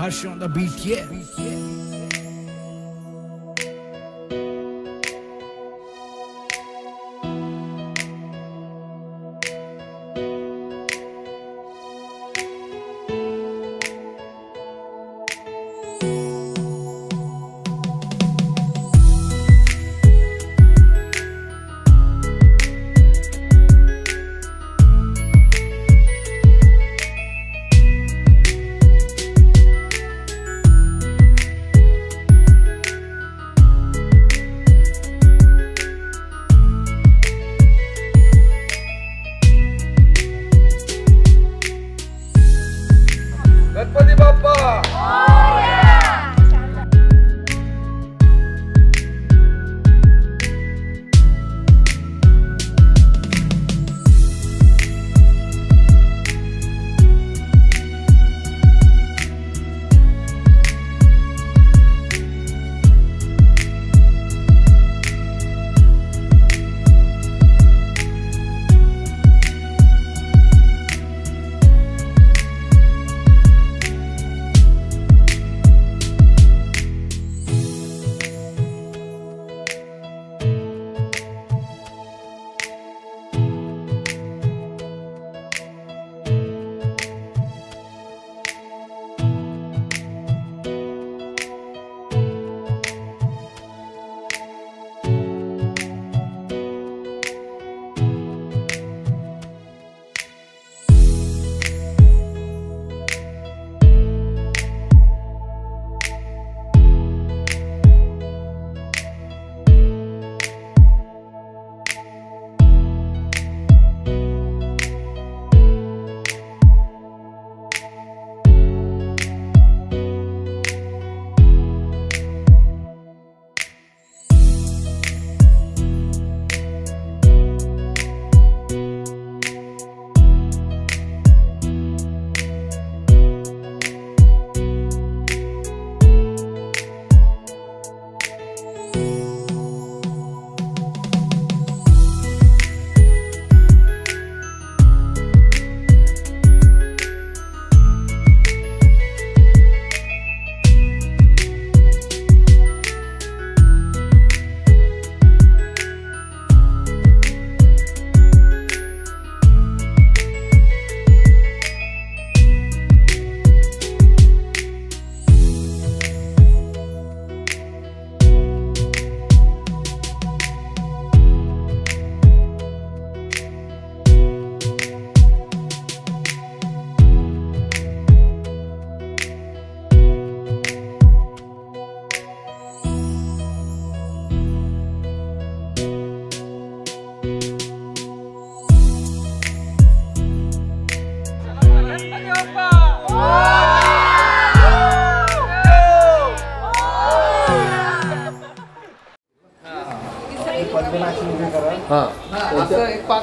Harsh on the beat, yeah. Ganpati Bappa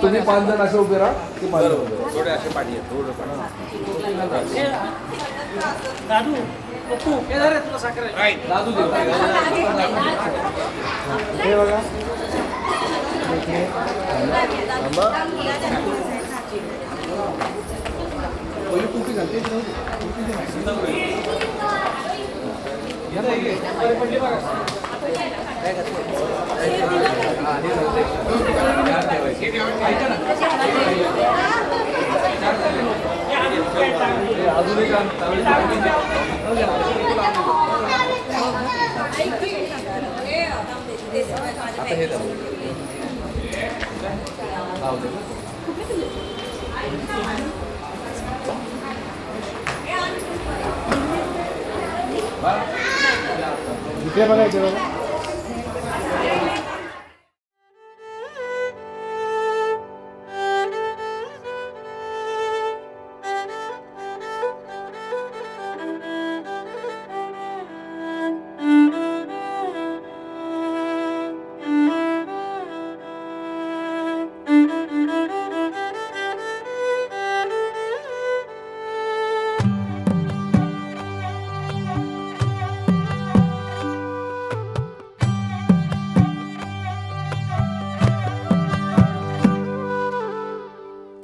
तुम्ही 5 जण असे उभे राहा ते 5 जण थोडे असे पाठी आहे थोडं पाठी दादू पप्पू हे धर तुला साखर आहे दादू दे हे बघा थांबा पहिली टोपी घालते याला ये पडली बघा काय करते इकडे बघायचं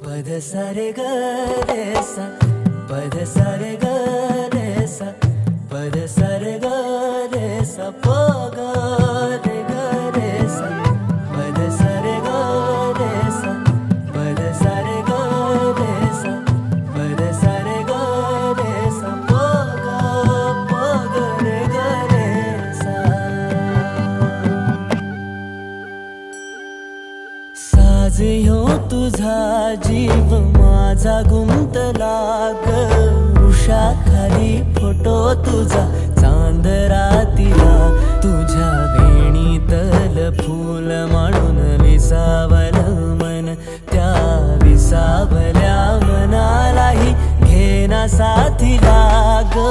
पद सारे ग रे सा पद सारे ग रे सा पद सरे ग रे सा प ग रे ग रे सा पद सरे ग रे सा पद सरे ग रे सा पद सरे ग रे सा प ग रे ग रे सा साज ह्यो तुझा जीव माझा गुंतला ग खाली फोटो तुझा चांद रातीला तुझ्या वेणीतल फूल म्हणून विसावल मन त्या विसावल्या मनालाही घेना साथीला ग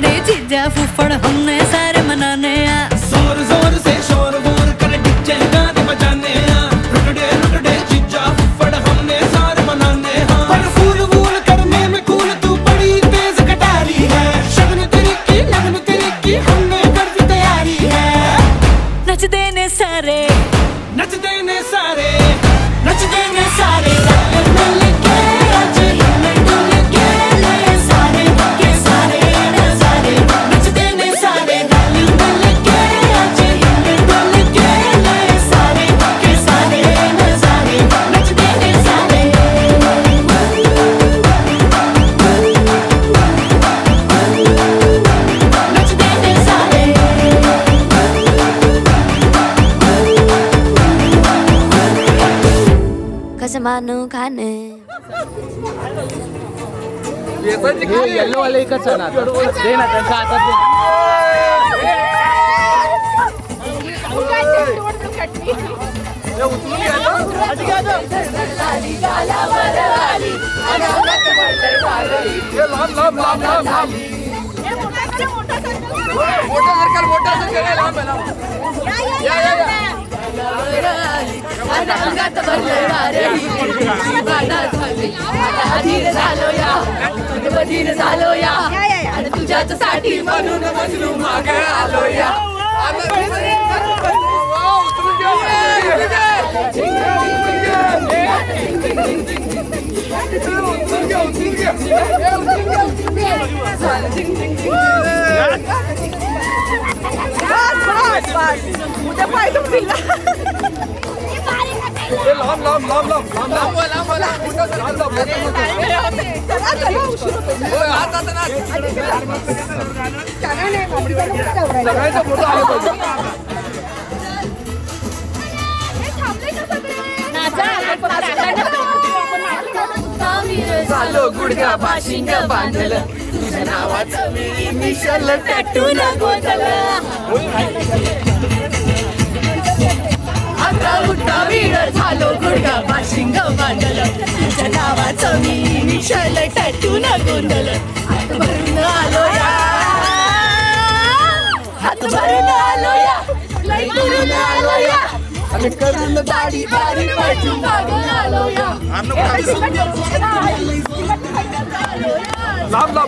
बड़े जीजा फूफड़ हमने सारे मनाने आ। जोर जोर से शोर वोर कर डीजे गाने बजाने आ। रुकड़े जीजा फूफड़ हमने सारे मनाने आ। पर फूल वूल करने में कूल तू बड़ी तेज कटारी है। शगन तेरी की हमने कर दी तैयारी है। नच देने सारे नच देने सारे नच देने सारे कसमानो खाने येलो वाले एकच आहे ना आता. दे ना त्यांच्या हातात दे. झालो या आणि तुझ्यासाठी म्हणून बसलो मागे आलो या. उद्या पाय दुखतील ना. झालो गुडघा बाशिंग बांधलं तुझ्या नावाचं मी मिशल टॅटून गोतलं. आता उठा वीर झालो गुडघा बाशिंग बांधलं तुझ्या नावाचं मी मिशल टॅटून गोंधलं. हात भरून आलो या हात भरून आलो या लई भरून आलो या आणि करून दाढी बारी पाठून मागून आलो या. लांब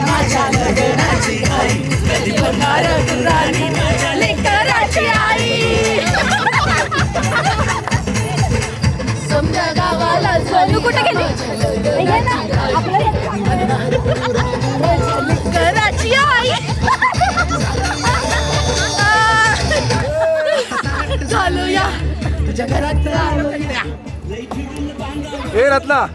माझ्या लग्नाची आई कधी बनणार तू राणी माझ्या लेकराची आई. समजा गावाला झाली कुठे गेली लेकराची आई. झालो या तुझ्या घरात आलो या. हे रत्ना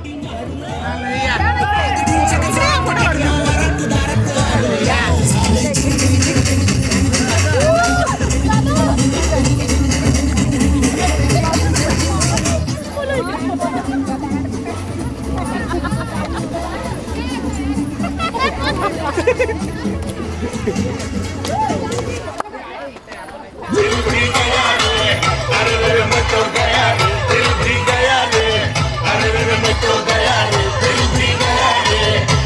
दिल भी गया रे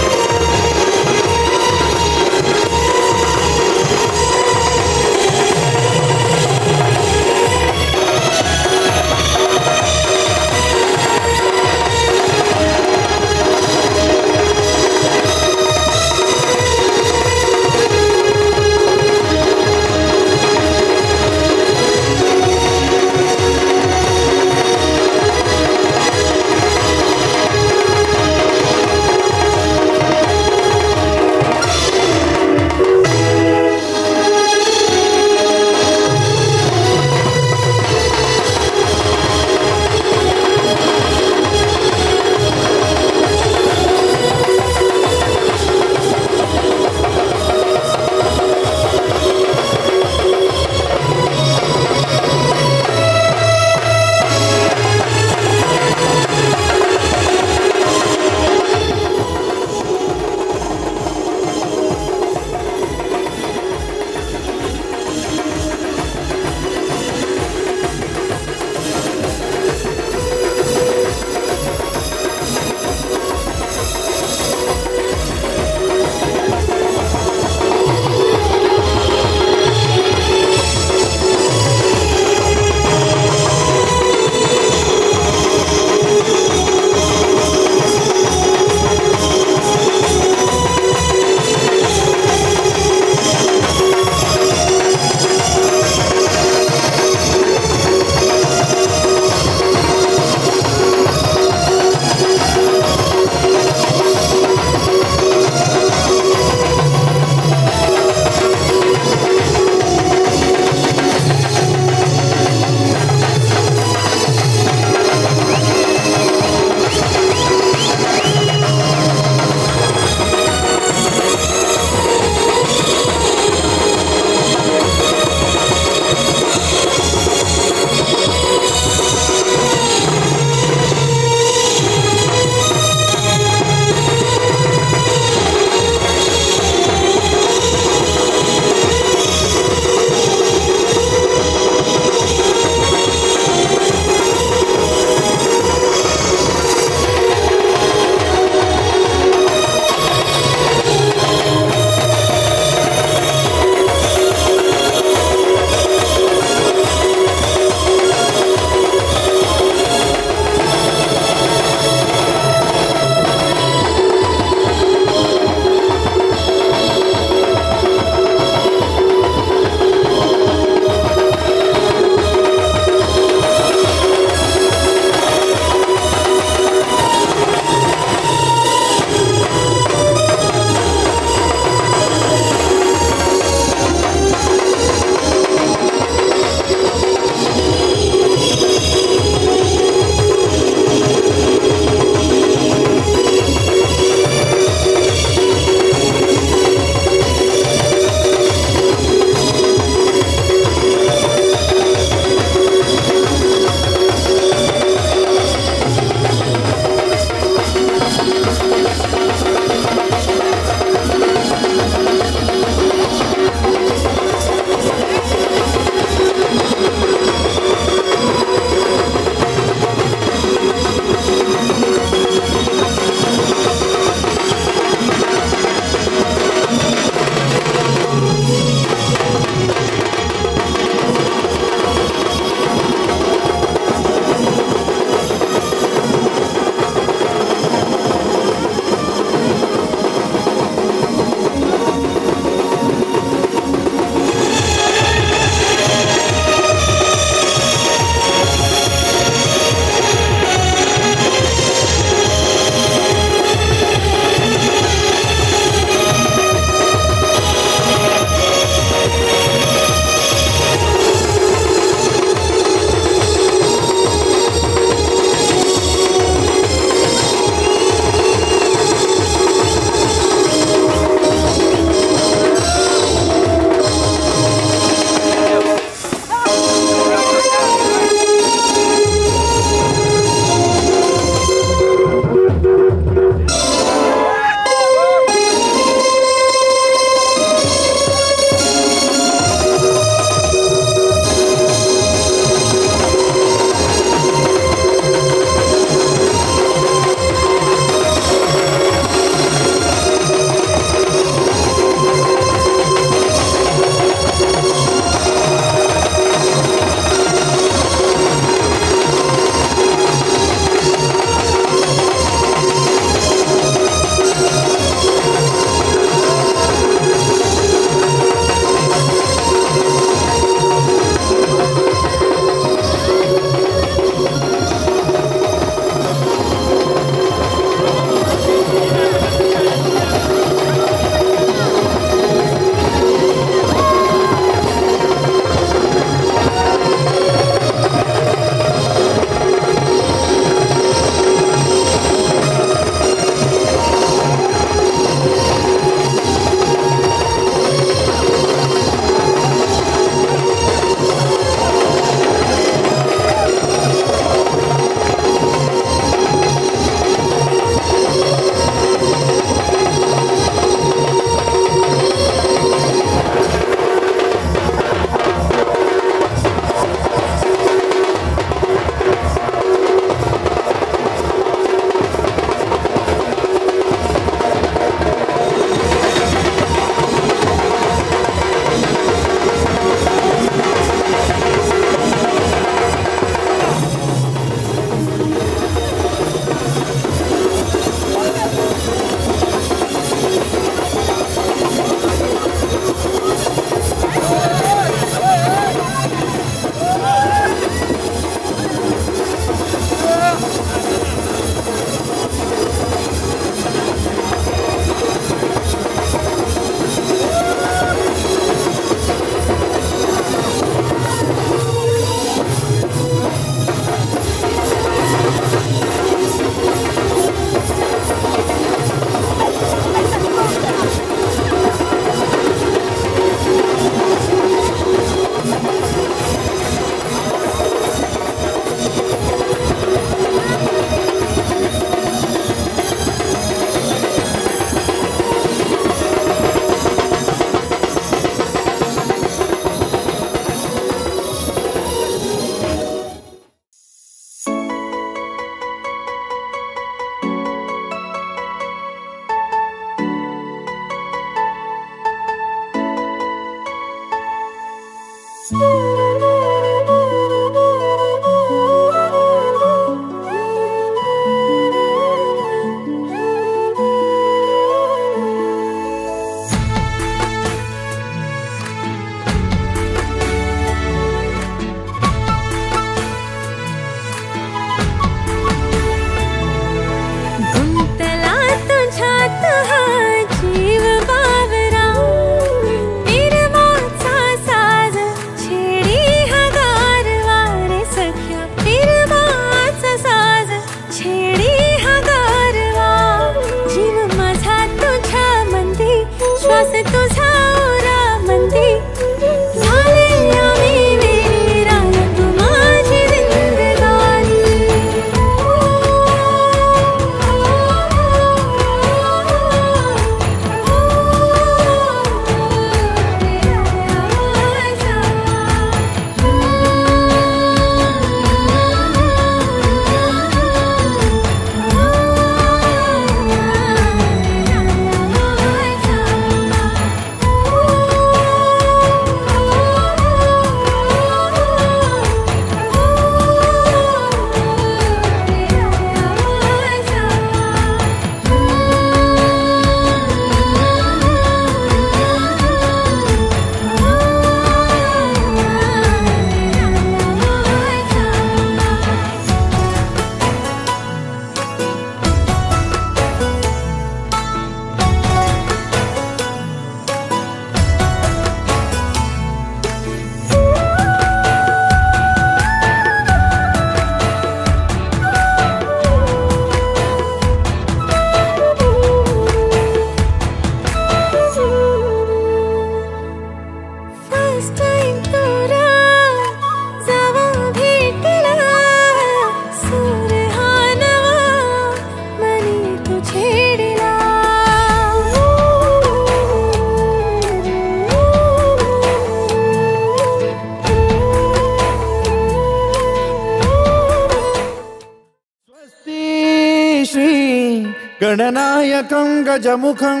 गणनायकं गजमुखं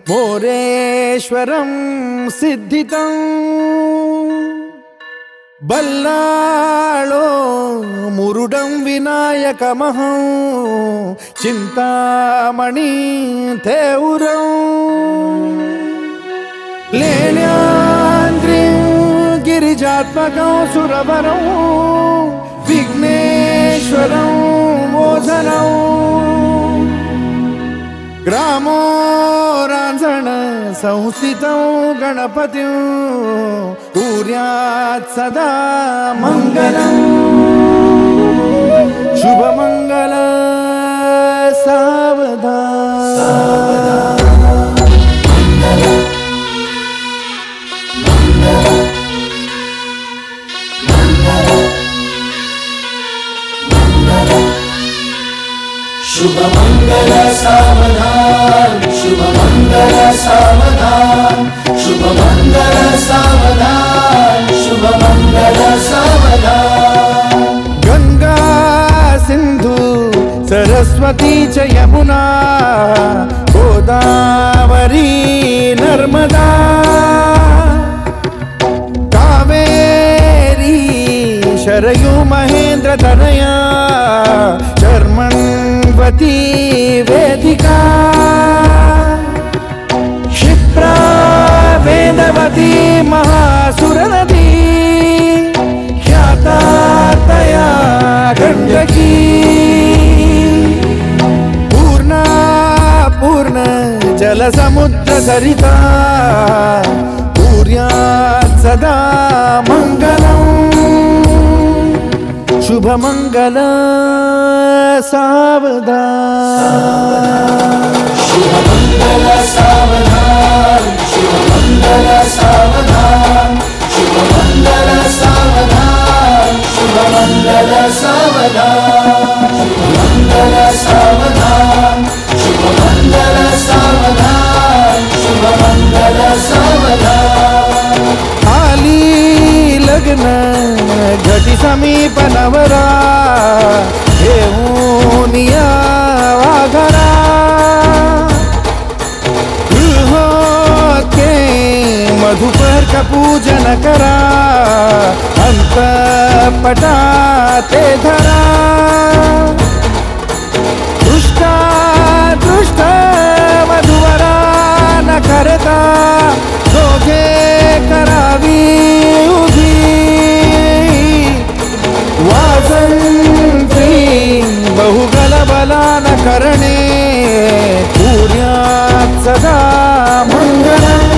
मोरेश्वरं सिद्धितं बल्लाळो मुरुडं विनायकमहं चिन्तामणि थेउरं लेण्याद्रिं गिरिजात्मकं सुरवरं विघ्नेश्वरं मोचनं ग्रामो रांझण संस्थितं गणपतिं कुर्यात् सदा मंगलं शुभमंगल सावधान शुभ मंगल सावधान शुभ मंगल सावधान शुभ मंगल सावधान शुभ मंगल सावधान गंगा सिंधु सरस्वती च यमुना गोदावरी नर्मदा कावेरी शरयू महेंद्र तनया चर्मण्वती वेदिका क्षिप्रा वेदवती महासुरनदी ख्याता तया गंडकी पूर्णा पूर्ण जल समुद्र सरिता कुर्यात् सदा मंगलम् शुभ मंगल सावधान शुभ मंगल सावधान शुभ मंगल सावधान शुभ मंगल सावधान शुभ मंगल सावधान शुभ मंगल सावधान शुभ मंगल सावधान शुभ मंगल सावधान आली लग्न घटी समीप नवरा घेऊनिया वाघरा गृहोत्के मधुपर पूजन करा अंतपटा ते धरा दृष्ट वधूवरा न करता दोघे करावी उभी वाजंत्री बहुगलबला न करणे पुण्यात सदा मंगलम्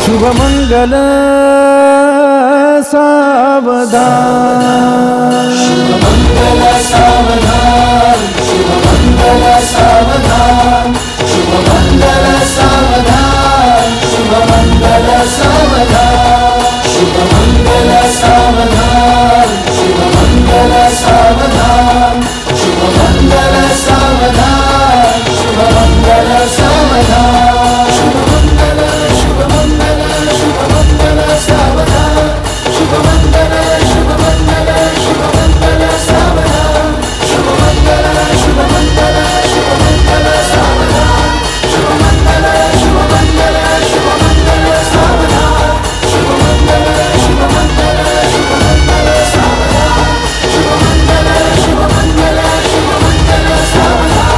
शुभमंगल सावधान शुभमंगल सावधान शुभमंगल सावधान शुभमंगल सावधान शुभमंगल सावधान शुभमंगल सावधान शुभमंगल सावधान शुभमंगल सावधान शुभमंगल सावधान शुभमंगल शुभमंगल शुभमंगल सावधान शुभमंगल शुभमंगल शुभमंगल सावधान शुभमंगल शुभमंगल शुभमंगल सावधान शुभमंगल शुभमंगल शुभमंगल सावधान शुभमंगल शुभमंगल शुभमंगल सावधान शुभमंगल शुभमंगल शुभमंगल सावधान।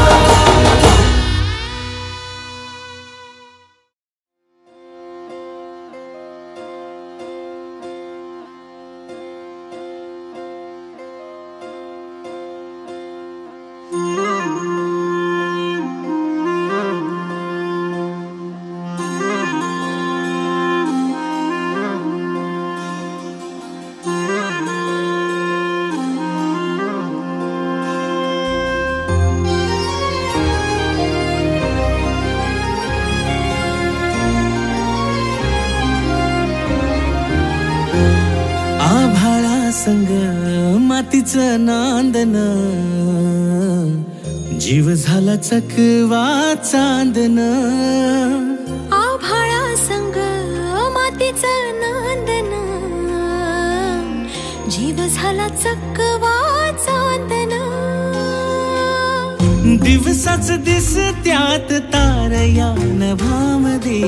संग मातीचं नांदन जीव झाला चकवा चांदन आभाळा संग मातीचं नांदन जीव झाला चकवा चांदन दिवसाच दिस त्यात तारया नभामध्ये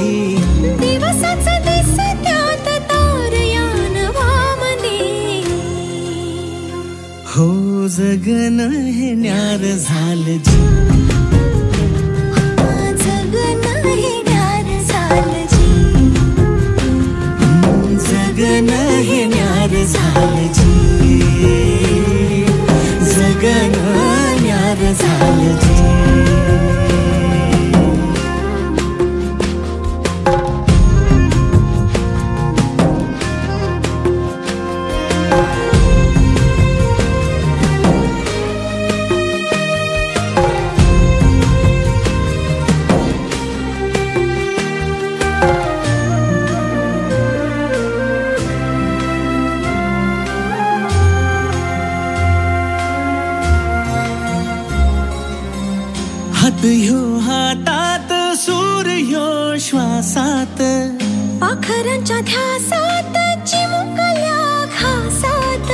दिवसाच दिस त्यात तारया नभामध्ये हो जगन हे न्यार झालं जी जगन हे न्यार झालं जी जगन हे न्यार झालं जी जगन न्यार झालं जी हात ह्यो हातात सूर्य श्वासात पाखरांच्या ध्यासात चिमुकल्या घासात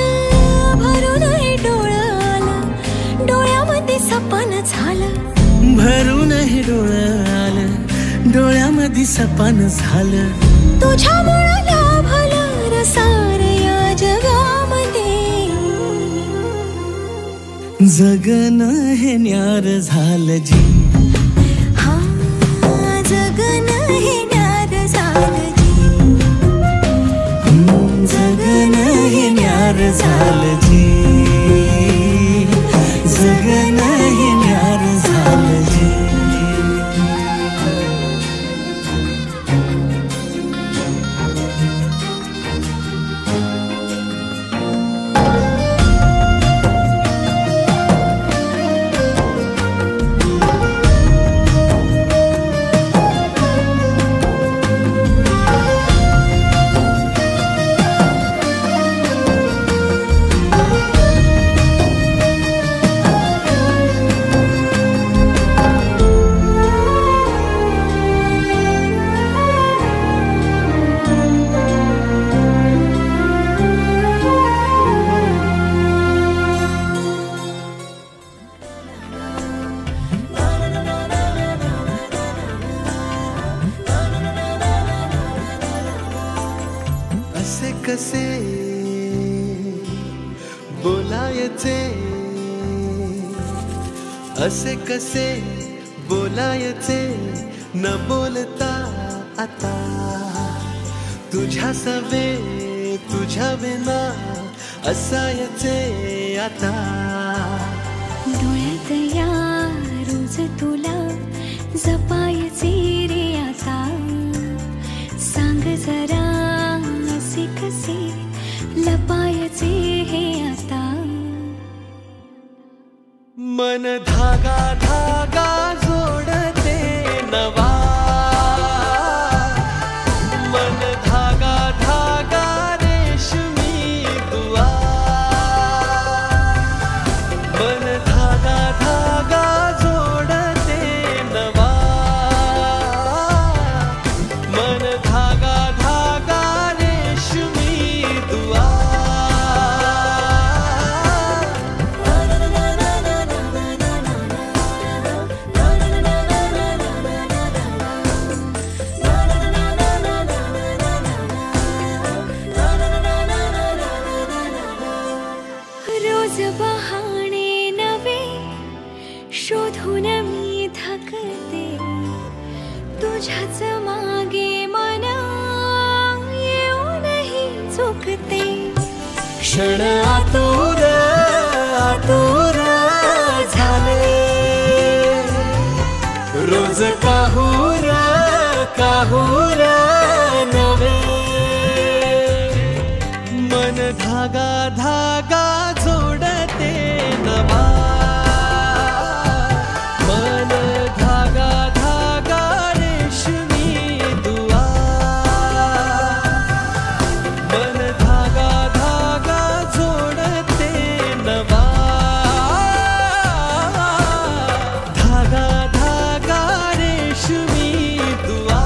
भरून हे डोळं आलं डोळ्यामध्ये सपन झालं भरून हे डोळं आलं डोळ्यामध्ये सपन झालं तुझ्यामुळं लाभलं रसार या जगामध्ये जगन हे न्यार झालं जी हा जगन हे न्यार झालं जी जगन हे न्यार झालं जी जगन हे न्यार झालं जी असे कसे बोलायचे, असे कसे बोलायचे न बोलता आता, तुझ्या सवे तुझ्या विना असायचे आता. डोळ्यात या रोज तुला जपायचे रे आता, सांग जरा असे कसे लपायचे हे आता. मन धागा धागा जोडते नवा, मन धागा धागा रेशमी दुआ, मन धागा धागा जोडते नवा, मन धागा धागा रेशमी दुआ. रोज बहाणे नवे शोधून मी थकते, तुझ्याच मागे मन येऊनही चुकते. क्षण आतुर आतुर झाले, रोज काहूर काहूर नवे, मन धागा धागा जोडते नवा, मन धागा धागा रेशमी दुआ, मन धागा धागा जोडते नवा, धागा धागा रेशमी दुआ.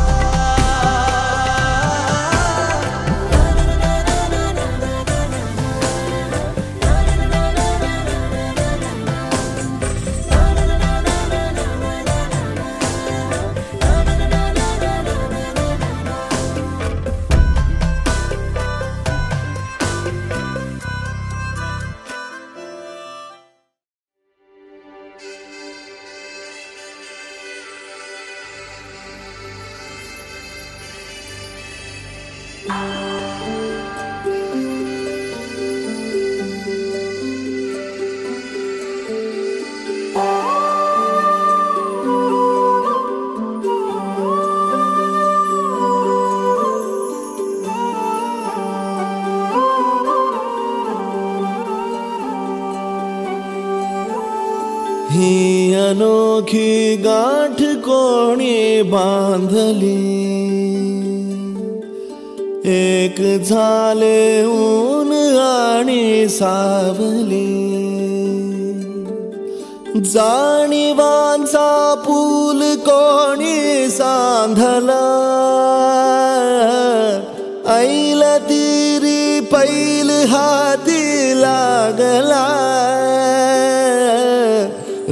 ही अनोखी गाठ कोणी बांधली, एक झाले ऊन आणि सावली, जाणीवांचा पूल कोणी सांधला, ऐल तिरी पैल हाती लागला,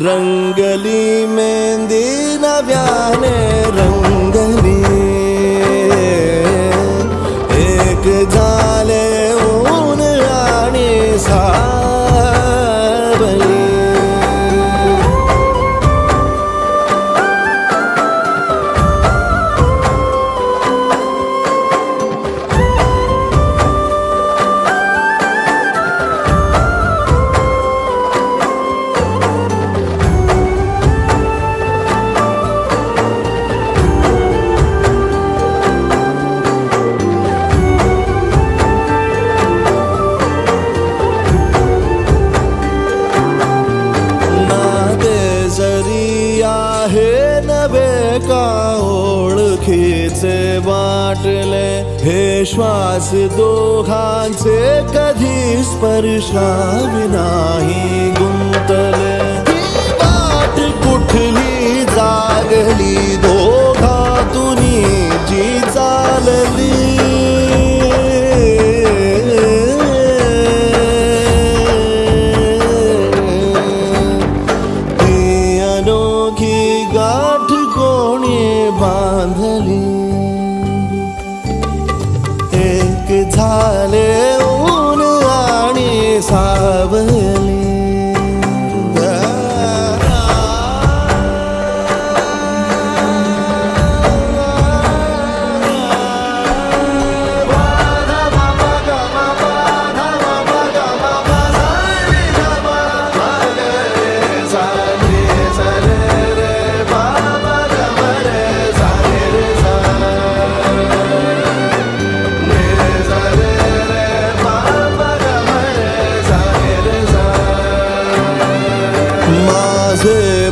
रंगली मेहंदी नव्याने रंगली, एक झाले ऊन आणि सावली. वाटले हे श्वास दोघांचे कधी स्पर्शाविनाही गुंतले, वाट कुठली जागली दोघातुनी जी चालली, ही अनोखी गाठ कोणी बांधली, एक झाले ऊन आणि सावली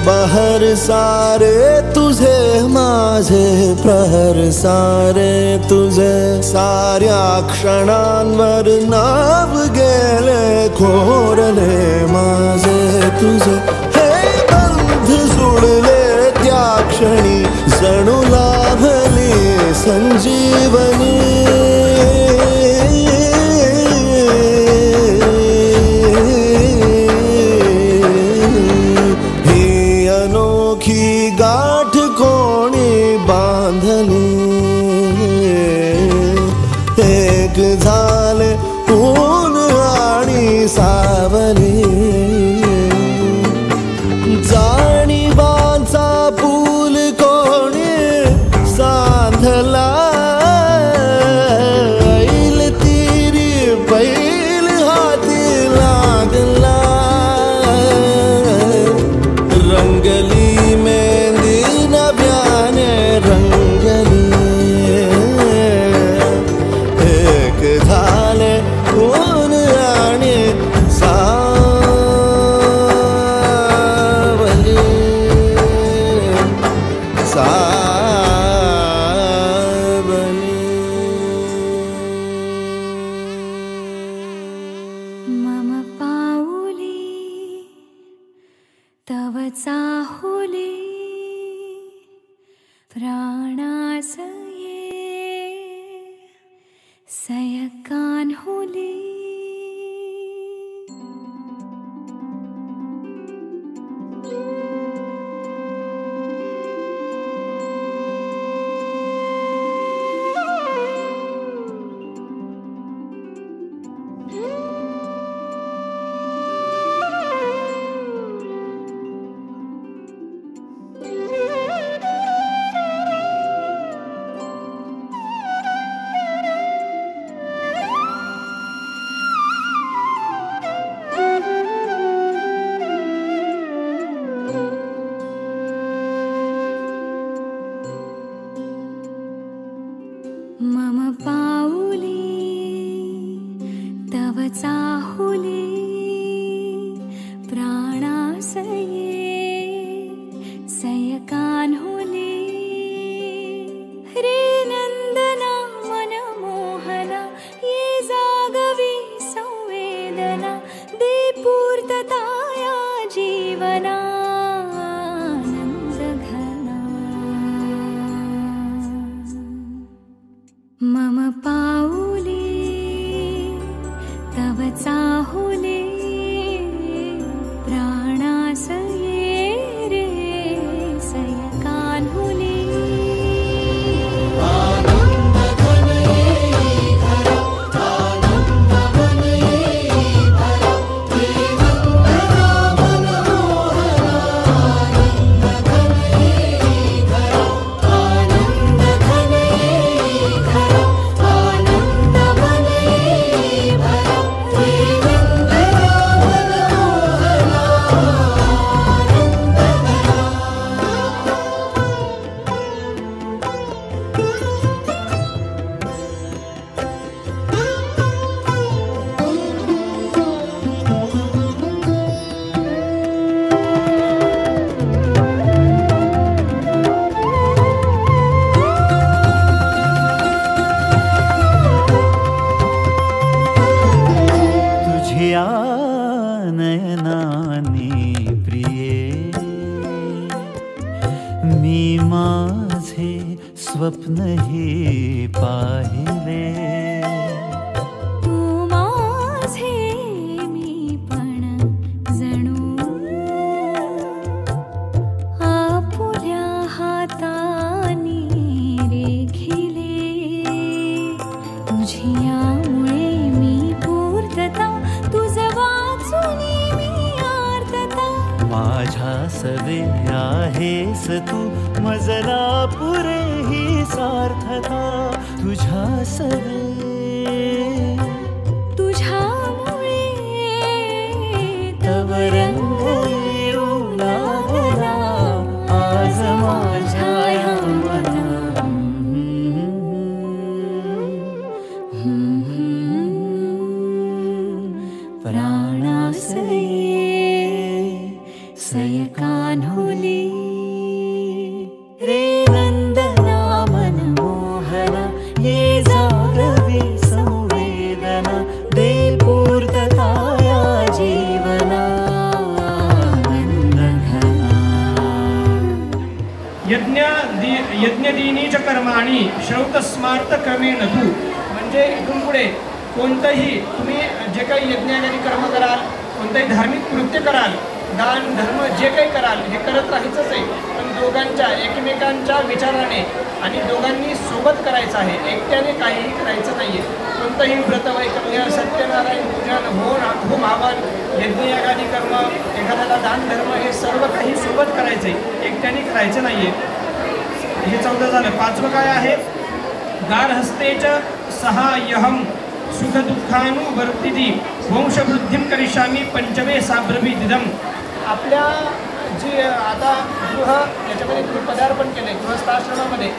बहर सारे तुझे माझे प्रहर सारे तुझे साऱ्या क्षणांवर नाव गेले खोरले माझे तुझे हे बंध जुळले त्या क्षणी जणू लाभली संजीवनी गाठ कोणी बांधली एक झाले ऊन आणि सावली जाणीवांचा पूल कोणी सांधला ऐल तिरी बैल हाती लागला रंगली स्वप्नही पाहिले तू माझे मी पण जणू आपुल्या हातानी रेखिले तुझी माझ्या सवे आहेस तू मजला पुरे ही सार्थता तुझ्या सवे तुझ्यामुळे तव रंग येऊ लागला आज माझ्या या मना प्राणासये सय कान्होली रे नंदना मनमोहना ये जागवे संवेदना दे पूर्तता या जीवना यज्ञदिनी च कर्माणि श्रौतस्मार्थ क्रमेण तू म्हणजे इथून पुढे कोणतंही तुम्ही जे काही यज्ञाने कर्म कराल कोणतंही धार्मिक कृत्य कराल दान धर्म जे काही कराल हे करत राहायचंच आहे पण दोघांच्या एकमेकांच्या विचाराने आणि दोघांनी सोबत करायचं आहे एकट्याने काहीही करायचं नाही आहे कोणतंही व्रतवैकल्य सत्यनारायण पूजन होम हवन यज्ञयागादी कर्म एखाद्याला दान धर्म हे सर्व काही सोबत करायचं आहे एकट्याने करायचं नाही आहे हे 14 झालं. 5वं काय आहे गार्हस्थेच सहाय्यहम सुखदुःखानुवर्तिती वंशवृद्धिं करिष्यामि पंचमे साब्रवीदिदम. आपल्या जी आता याच्यामध्ये गृहपदार्पण केले गृहस्थाश्रमामध्ये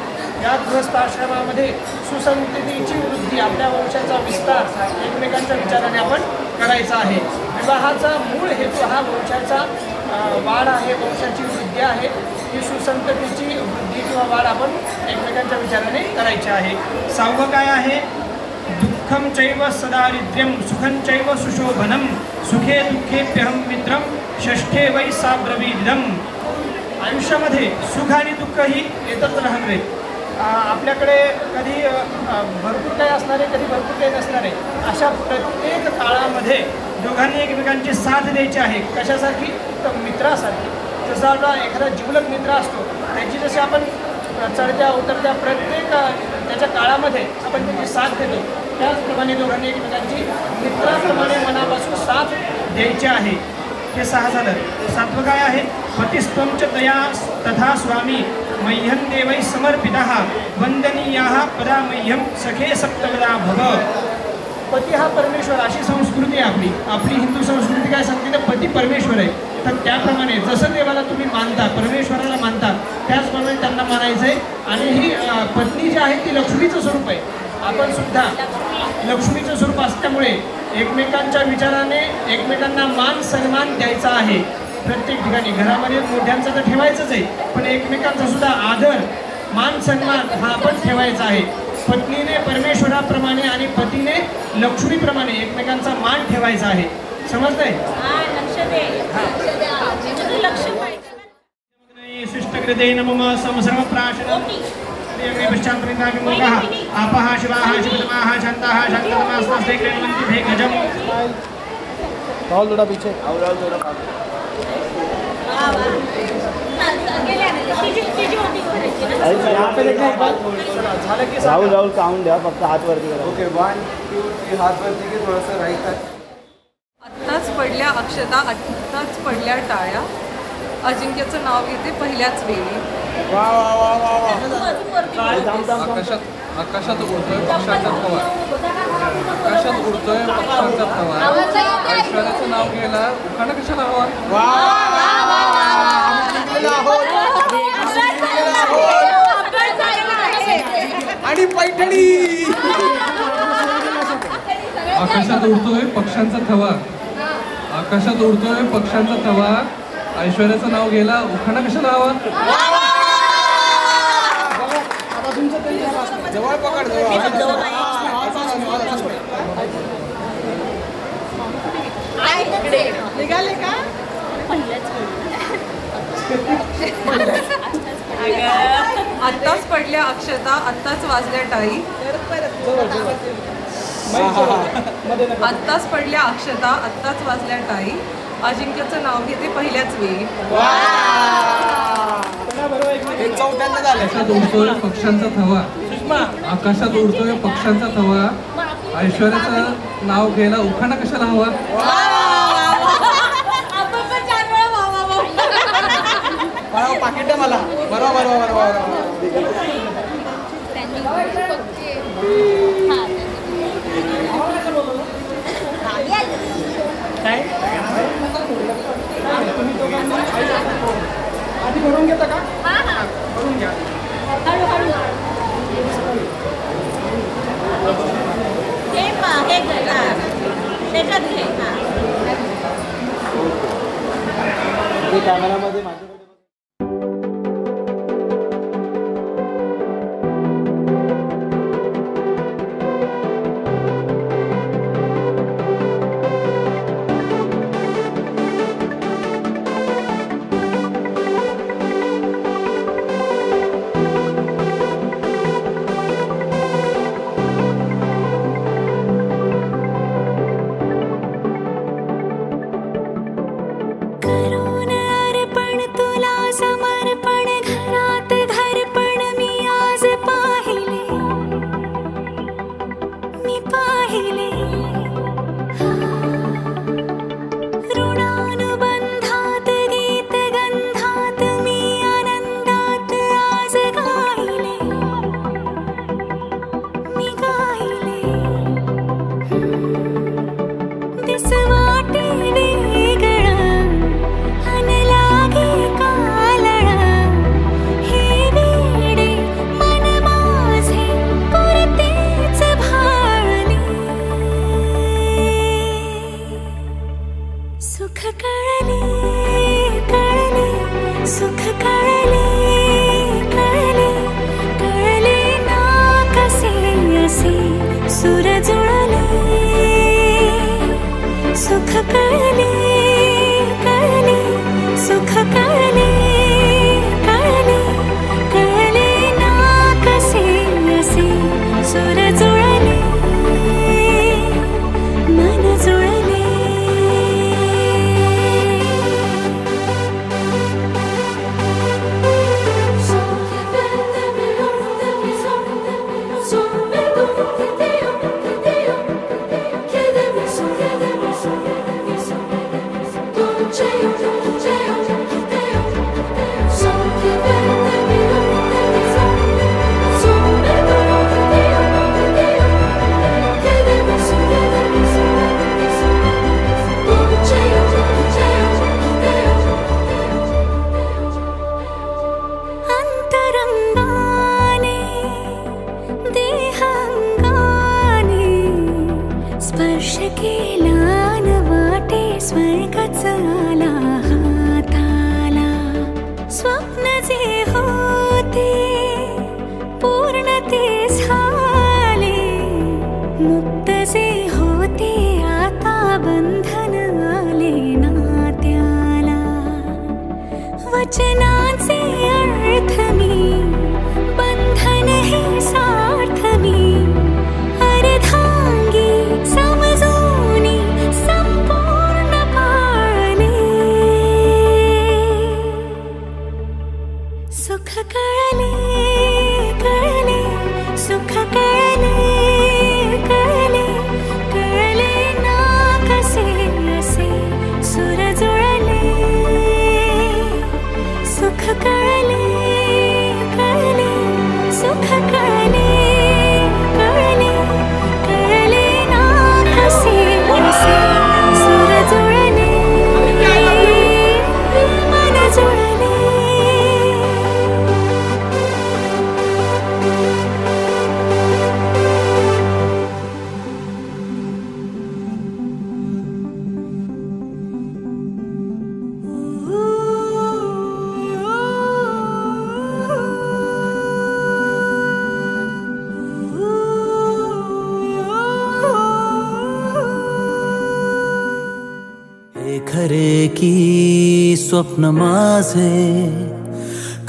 या गृहस्थाश्रमामध्ये सुसंततीची वृद्धी आपल्या वंशाचा विस्तार एकमेकांच्या विचाराने आपण करायचा आहे. विवाहाचा मूळ हेतू हा वंशाचा वाढ आहे वंशाची वृद्धी आहे ही सुसंततीची वृद्धी किंवा वाढ आपण एकमेकांच्या विचाराने करायची आहे. 6वं काय आहे दुःखं चैव सदारिद्र्यं सुखं चैव सुशोभनं सुखे दुःखेप्यहं मित्रं षष्ठे वै साब्रवीदिदम्. आयुष्यामध्ये सुख आणि दुःख ही येतच राहणार आहे. आपल्याकडे कधी भरपूर काही असणार आहे कधी भरपूर काही नसणार आहे अशा प्रत्येक काळामध्ये दोघांनी एकमेकांची साथ द्यायची आहे. कशासाठी तर मित्रासाठी. जसं आपला एखादा जिवलग मित्र असतो त्याची जशी आपण चढत्या उतरत्या प्रत्येक त्याच्या काळामध्ये आपण त्याची साथ देतो त्याचप्रमाणे दोघांनी एकमेकांची मित्राप्रमाणे मनापासून साथ द्यायची आहे. हे 6 झालं. 7वं काय आहे पतिस्त्वं च तया तथा स्वामी मह्यं देवैः समर्पितः वंदनीयाः पदा मह्यं सखे सप्तपदा भव. पती हा परमेश्वर अशी संस्कृती आहे आपली हिंदू संस्कृती काय सांगते तर पती परमेश्वर आहे. तर त्याप्रमाणे जसं देवाला तुम्ही मानता परमेश्वराला मानता त्याचप्रमाणे त्यांना मानायचं आहे. आणि ही पत्नी जी आहे ती लक्ष्मीचं स्वरूप आहे. आपण सुद्धा लक्ष्मीचं स्वरूप असल्यामुळे एकमेकांच्या विचाराने एकमेकांना मान सन्मान द्यायचा आहे. प्रत्येक ठिकाणी घरामध्ये मोठ्यांचं तर ठेवायचंच आहे पण एकमेकांचा सुद्धा आदर मान सन्मान हा आपण ठेवायचा आहे. पत्नीने परमेश्वराप्रमाणे आणि पतीने लक्ष्मीप्रमाणे एकमेकांचा मान ठेवायचा आहे. समजतंय? शिष्टकृते नमः समसर्वप्राशनम् पश्चात्परिणामिमुखः आपः शिवाः शिवतमाः शान्ताः शान्ततमास्ते क्रीडन्ति भे गजम्. राहुल थोड़ा पीछे राहुल राहुल काउंट द्या फक्त हात वरती करा. ओके 1 2 3 हात वरती की थोडंसं राईट आहे. आत्ताच पडल्या अक्षता आत्ताच पडल्या टाळ्या अजिंक्यचं नाव घेते पहिल्याच वेळी. वा वा वा वा वा. आकाशात उडतोय पक्षाचा थवा आकाशात उडतोय पक्षाचा थवा ऐश्वर्याचं नाव घ्यायला उखाणा कशाला हवा. वा आणि पैठणी. आकाशात उडतोय पक्ष्यांचा थवा आकाशात उडतोय पक्ष्यांचा थवा ऐश्वर्याचं नाव घ्यायला उखाणा कशाला हवा. जवळ पकड निघाले का आत्ताच पडल्या अक्षता आत्ताच वाजल्या टाळी आत्ताच पडल्या अक्षता आत्ताच वाजल्या टाळी अजिंक्यचं नाव घेते पहिल्याच वेळी. आकाशात उडतोय पक्ष्यांचा थवा आकाशात उडतोय पक्ष्यांचा थवा ऐश्वर्याचं नाव घ्यायला उखाणा कशाला हवा. पाकिट आहे मला. बरोबर. आधी भरून घेता का? भरून घ्या. कॅमेरामध्ये माझ्याकडे खरे की स्वप्न माझे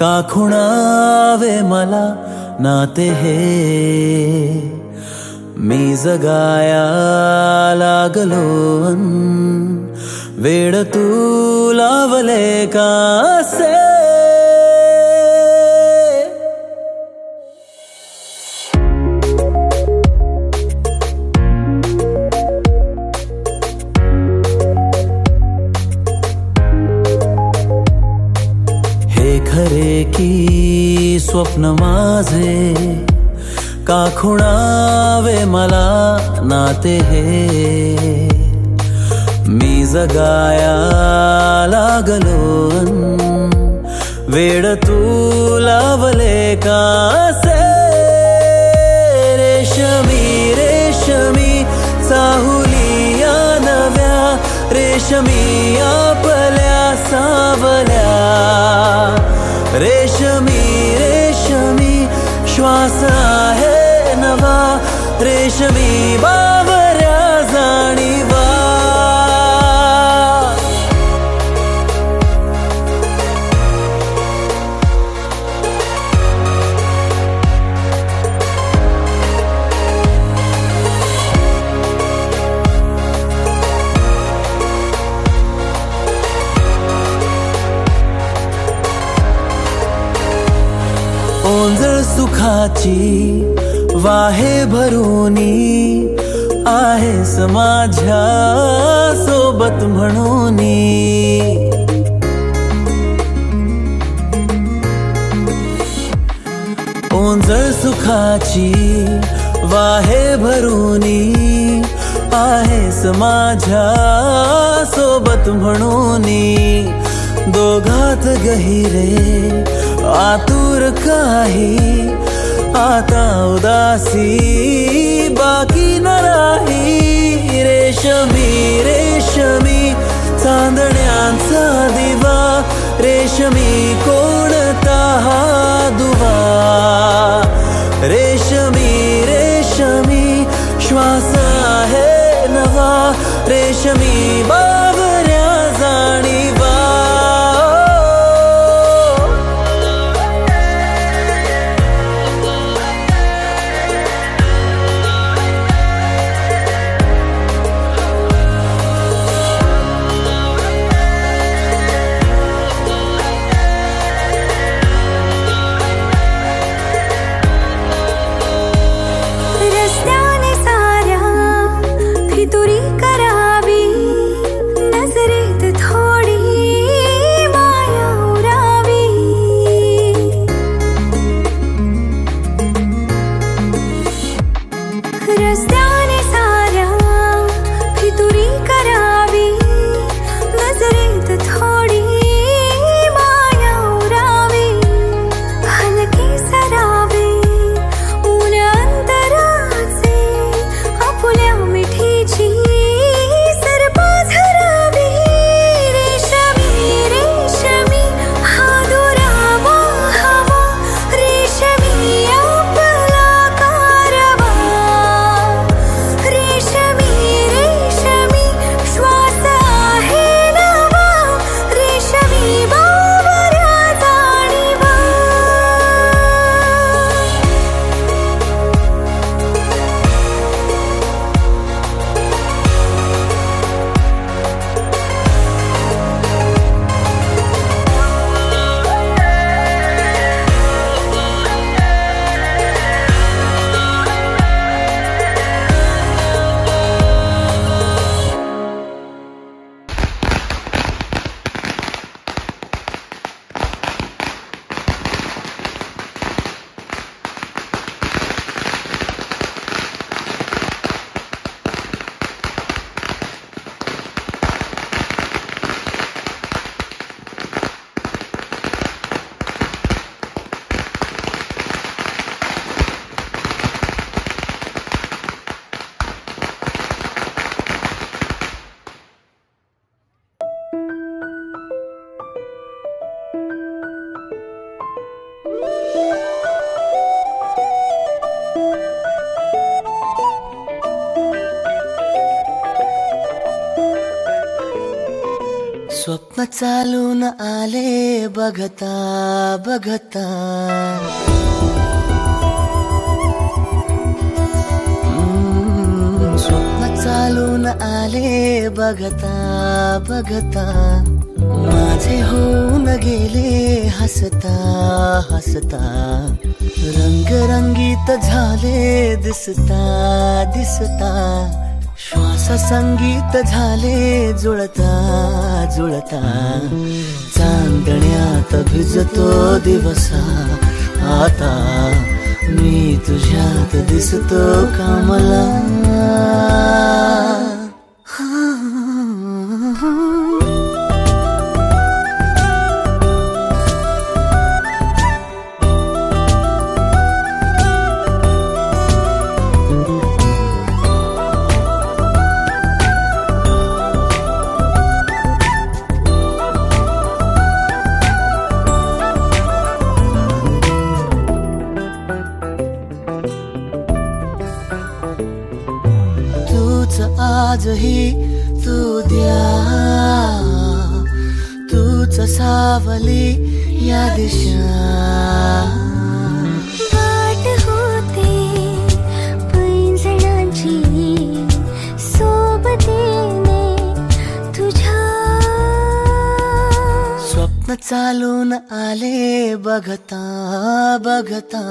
का खुणावे मला नाते हे मी जगाया लागलो वेड तू लावले का से की स्वप्न माझे का खुणावे मला नाते हे मी जगाया लागलो वेड तू लावले कासे रेशमी रेशमी चाहुलिया नव्या रेशमी आपल्या सावल्या रेशमी रेशमी श्वास आहे नवा रेशमी बावऱ्या जाणीवा ओंजळ सुखाची वाहे भरूनी आहेस माझ्या सोबत म्हणून ओंजळ सुखाची वाहे भरूनी आहेस माझ्या सोबत म्हणून दोघात गहिरे आतुर काही आता उदासी बाकी न राही रेशमी रेशमी चांदण्यांचा दिवा रेशमी कोणता हा दुवा रेशमी रेशमी श्वास आहे नवा रेशमी बावऱ्या जाणीवा स्वप्न चालून आले बघता बघता स्वप्न चालून आले बघता बघता माझे होऊन गेले हसता हसता रंगरंगीत झाले दिसता दिसता श्वास संगीत झाले जुळता जुळता चांदण्यात भिजतो दिवसा आता मी तुझ्यात दिसतो कामला आजही तू द्या तूच सावली या दिशा वाट होते पैंजणांची सोबतीने तुझ्या स्वप्न चालून आले बघता बघता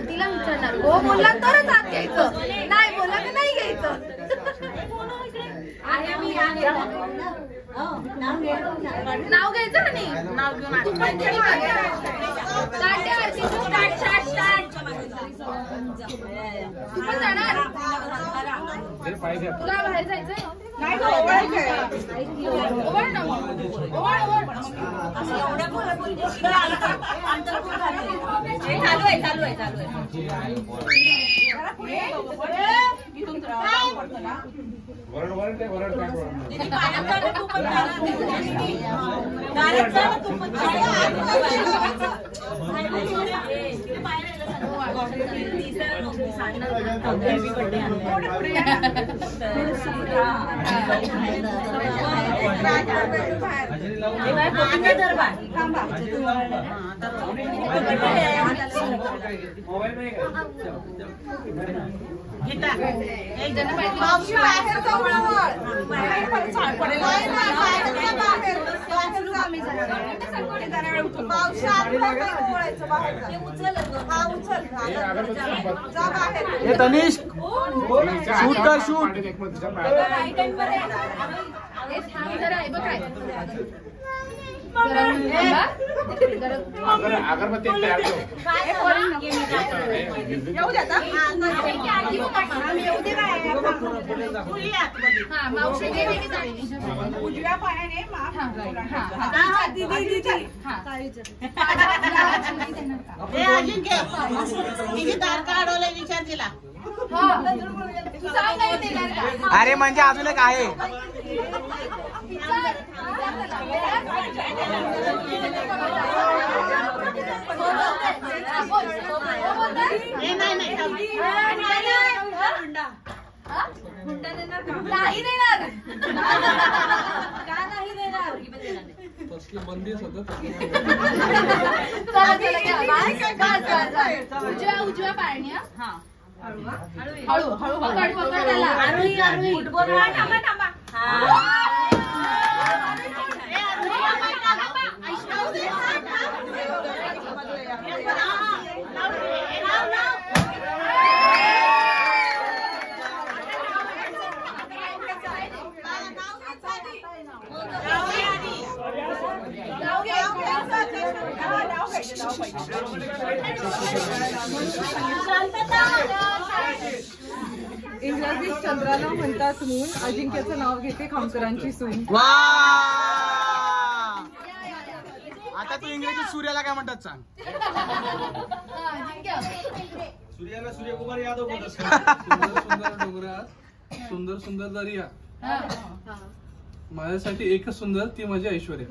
तिला विचारणार हो बोलला तरच आत घ्यायचं नाही बोलला की नाही घ्यायचं नाव घ्यायचं ना नाही नाव तू पण जाणार तुला बाहेर जायचंय नाही चालू आहे तनिष शूट कर शूट अगरबत्ती तयार उजव्या पायाने विचार दिला अरे म्हणजे अजून एक आहे नाही देणार का नाही देणार उजव्या पायाने हळू हळू इंग्रजीत चंद्राला म्हणतात मून अजिंक्यचं नाव घेते खामकरांची सून वा आता तू इंग्रजीत सूर्याला काय म्हणतात सांग सूर्याला सूर्यकुमार यादव बोलत सुंदर सुंदर दर्या. माझ्यासाठी एकच सुंदर, ती माझी ऐश्वर्या.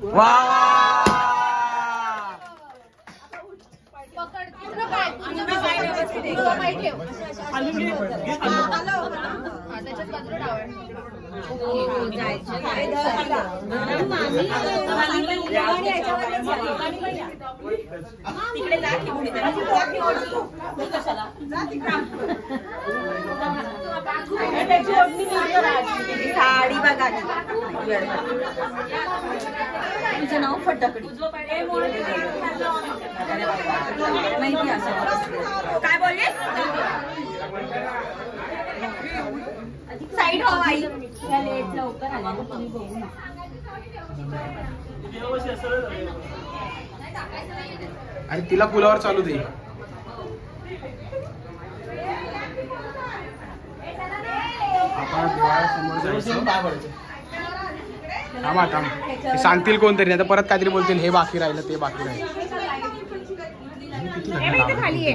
साडी बघा, तुझं नाव फटाकडी माहिती असं. काय बोलले? साईड हो आई. लेट लवकर आल्या तुम्ही बघू ना. आणि तिला पुलावर चालू दे. आपण देवासमोर जायचं. थांबा थांब, ते सांगतील कोणतरी, नाही तर परत काहीतरी बोलतील हे बाकी राहिलं ते बाकी राहिलं. खाली आहे.